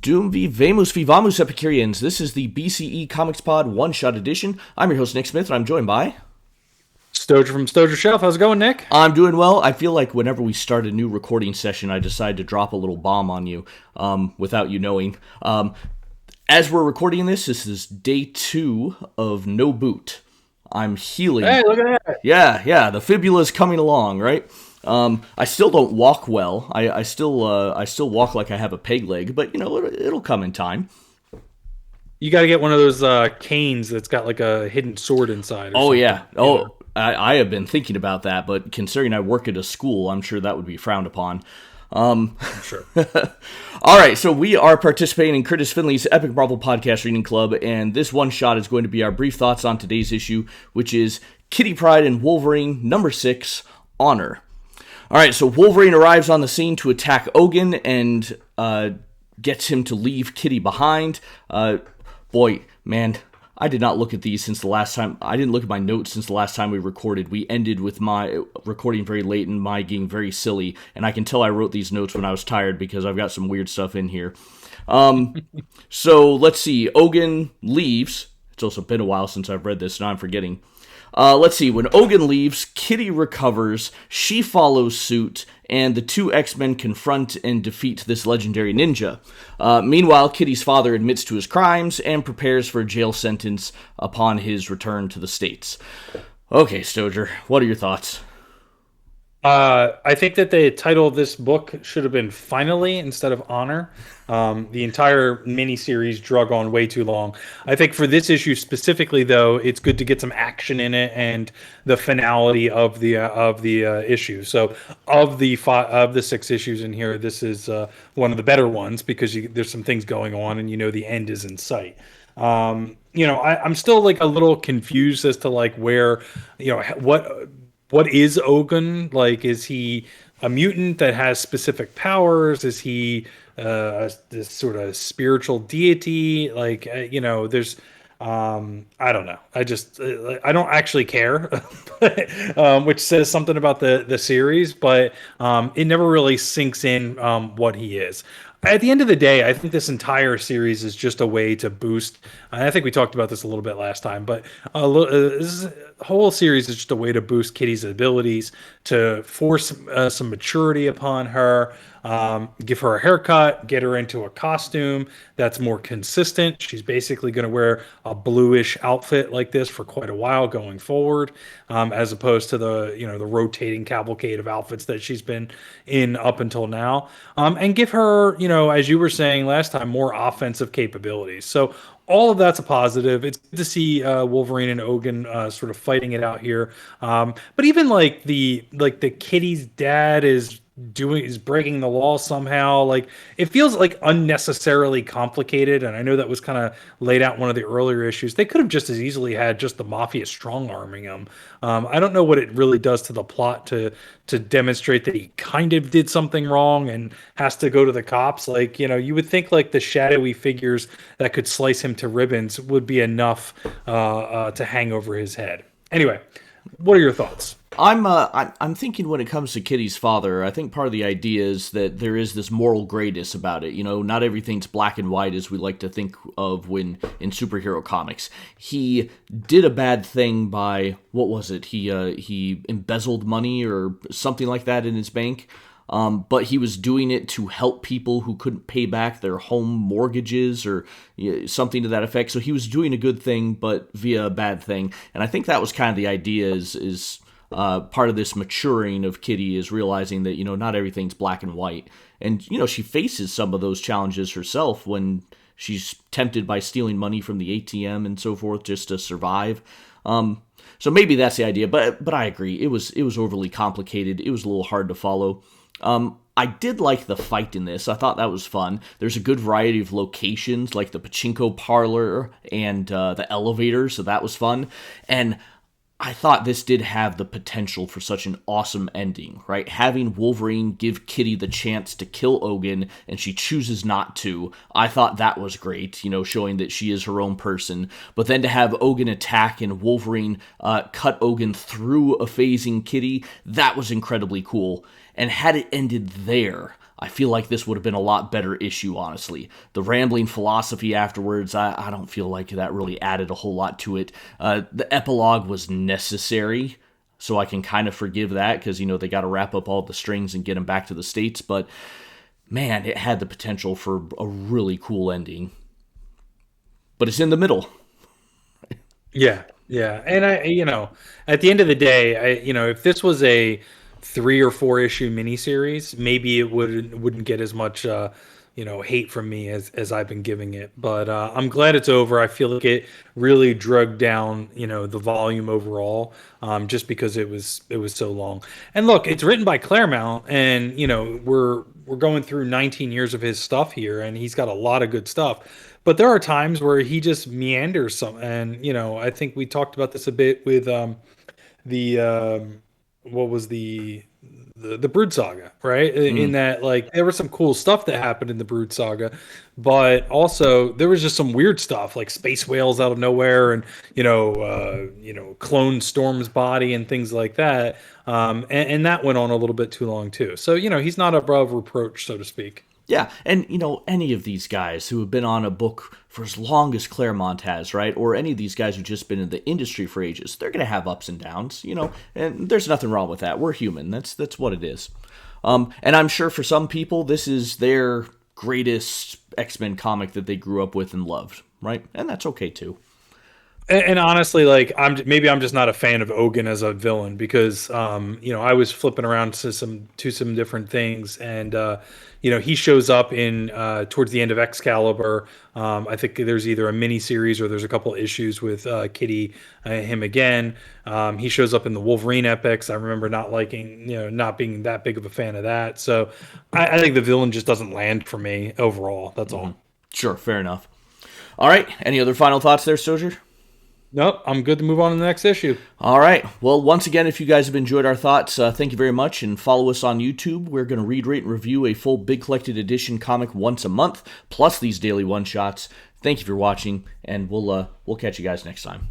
Doom Vivamus Vivamus Epicureans. This is the BCE Comics Pod one-shot edition. I'm your host, Nick Smith, and I'm joined by... Stojr from Stojr Shelf. How's it going, Nick? I'm doing well. I feel like whenever we start a new recording session, I decide to drop a little bomb on you without you knowing. As we're recording this is day 2 of No Boot. I'm healing. Hey, look at that. Yeah, the fibula's coming along, right? I still don't walk well. I still walk like I have a peg leg, but it'll come in time. You got to get one of those canes that's got like a hidden sword inside. Oh yeah. Oh, I have been thinking about that, but considering I work at a school, I'm sure that would be frowned upon. I'm sure. All right, so we are participating in Kurtis Findlay's Epic Marvel Podcast Reading Club, and this one shot is going to be our brief thoughts on today's issue, which is Kitty Pryde and Wolverine number 6, Honor. All right, so Wolverine arrives on the scene to attack Ogun and gets him to leave Kitty behind. Boy, man, I did not look at these since the last time. I didn't look at my notes since the last time we recorded. We ended with my recording very late and my getting very silly, and I can tell I wrote these notes when I was tired because I've got some weird stuff in here. So let's see. Ogun leaves. It's also been a while since I've read this, and I'm forgetting. Let's see. When Ogun leaves, Kitty recovers, she follows suit, and the two X-Men confront and defeat this legendary ninja. Meanwhile, Kitty's father admits to his crimes and prepares for a jail sentence upon his return to the States. Okay, Stojr, what are your thoughts? I think that the title of this book should have been Finally instead of Honor. The entire miniseries drug on way too long. I think for this issue specifically, though, it's good to get some action in it and the finality of the issue. So, of the 6 issues in here, this is one of the better ones because there's some things going on and the end is in sight. I'm still like a little confused as to like where what is Ogun? Like, is he a mutant that has specific powers? Is he this sort of spiritual deity? Like, there's, I don't know. I don't actually care, which says something about the series, but it never really sinks in what he is. At the end of the day, I think this entire series is just a way to boost. I think we talked about this a little bit last time, but this whole series is just a way to boost Kitty's abilities, to force some maturity upon her, give her a haircut, get her into a costume that's more consistent. She's basically going to wear a bluish outfit like this for quite a while going forward, as opposed to the rotating cavalcade of outfits that she's been in up until now, and give her, as you were saying last time, more offensive capabilities. So all of that's a positive. It's good to see Wolverine and Ogun sort of fighting it out here. But even like the Kitty's dad is breaking the law somehow. Like, it feels like unnecessarily complicated, and I know that was kind of laid out in one of the earlier issues. They could have just as easily had just the mafia strong-arming him. I don't know what it really does to the plot to demonstrate that he kind of did something wrong and has to go to the cops. Like, you would think like the shadowy figures that could slice him to ribbons would be enough to hang over his head. Anyway, what are your thoughts? I'm thinking when it comes to Kitty's father, I think part of the idea is that there is this moral grayness about it. Not everything's black and white as we like to think of when in superhero comics. He did a bad thing by, what was it? He embezzled money or something like that in his bank. But he was doing it to help people who couldn't pay back their home mortgages or something to that effect. So he was doing a good thing, but via a bad thing. And I think that was kind of the idea is part of this maturing of Kitty is realizing that, not everything's black and white. And, she faces some of those challenges herself when she's tempted by stealing money from the ATM and so forth just to survive. So maybe that's the idea, but I agree. It was overly complicated. It was a little hard to follow. I did like the fight in this. I thought that was fun. There's a good variety of locations, like the pachinko parlor and the elevator, so that was fun. And I thought this did have the potential for such an awesome ending, right? Having Wolverine give Kitty the chance to kill Ogun, and she chooses not to. I thought that was great, showing that she is her own person. But then to have Ogun attack and Wolverine cut Ogun through a phasing Kitty, that was incredibly cool. And had it ended there, I feel like this would have been a lot better issue, honestly. The rambling philosophy afterwards, I don't feel like that really added a whole lot to it. The epilogue was necessary, so I can kind of forgive that because, they got to wrap up all the strings and get him back to the States. But, man, it had the potential for a really cool ending. But it's in the middle. Yeah, yeah, and at the end of the day, if this was a 3 or 4 issue miniseries, maybe it wouldn't get as much hate from me as I've been giving it. But I'm glad it's over. I feel like it really drug down the volume overall, just because it was so long. And look, it's written by Claremont, and we're going through 19 years of his stuff here, and he's got a lot of good stuff. But there are times where he just meanders some, and I think we talked about this a bit with the what was the Brood Saga, right? In that, like, there was some cool stuff that happened in the Brood Saga, but also there was just some weird stuff like space whales out of nowhere, and clone Storm's body and things like that. And that went on a little bit too long too. So he's not above reproach, so to speak. Yeah, and any of these guys who have been on a book for as long as Claremont has, right? Or any of these guys who've just been in the industry for ages, they're going to have ups and downs, and there's nothing wrong with that. We're human. That's what it is. And I'm sure for some people, this is their greatest X-Men comic that they grew up with and loved, right? And that's okay too. And honestly, like, I'm just not a fan of Ogun as a villain because I was flipping around to some different things, and he shows up in towards the end of Excalibur. I think there's either a mini series or there's a couple issues with Kitty, him again. He shows up in the Wolverine epics. I remember not liking, not being that big of a fan of that. So I think the villain just doesn't land for me overall. That's all. Sure, fair enough. All right, any other final thoughts there, Stojr? Nope, I'm good to move on to the next issue. All right. Well, once again, if you guys have enjoyed our thoughts, thank you very much, and follow us on YouTube. We're going to read, rate, and review a full Big Collected Edition comic once a month, plus these daily one-shots. Thank you for watching, and we'll catch you guys next time.